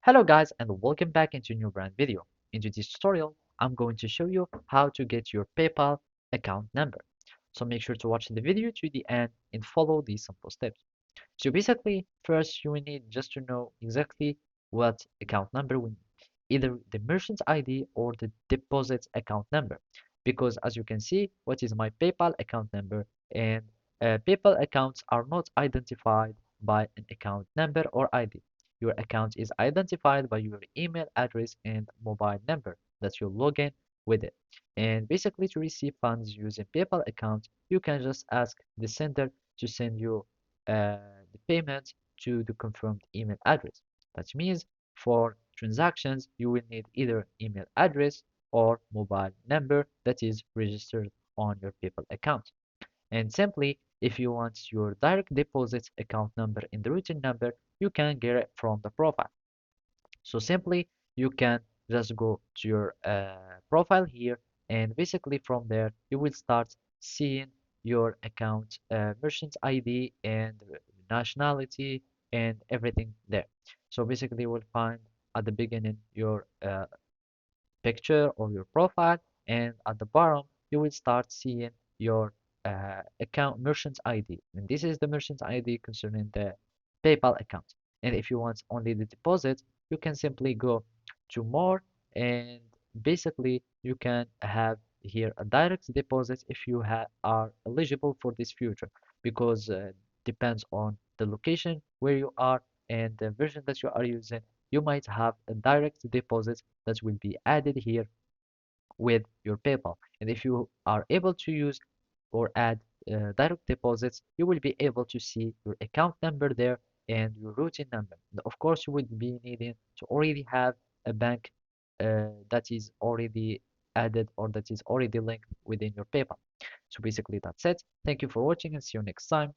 Hello guys and welcome back into a new brand video. In today's tutorial, I'm going to show you how to get your PayPal account number. So make sure to watch the video to the end and follow these simple steps. So basically, first you will need just to know exactly what account number we need, either the merchant ID or the deposit account number. Because as you can see, what is my PayPal account number and PayPal accounts are not identified by an account number or ID. Your account is identified by your email address and mobile number that you log in with it. And basically, to receive funds using PayPal account, you can just ask the sender to send you uh, the payment to the confirmed email address. That means for transactions, you will need either email address or mobile number that is registered on your PayPal account. And simply, if you want your direct deposit account number and the routing number, you can get it from the profile. So simply, you can just go to your profile here, and basically from there, you will start seeing your account merchant ID and nationality and everything there. So basically, you will find at the beginning your picture or your profile, and at the bottom you will start seeing your account merchant ID, and this is the merchant ID concerning the PayPal account. And if you want only the deposit, you can simply go to more, and basically you can have here a direct deposit if you are eligible for this feature, because depends on the location where you are and the version that you are using. You might have a direct deposit that will be added here with your PayPal. And if you are able to use or add direct deposits, you will be able to see your account number there and your routing number. And of course, you would be needing to already have a bank that is already added or that is already linked within your PayPal. So basically, that's it. Thank you for watching and see you next time.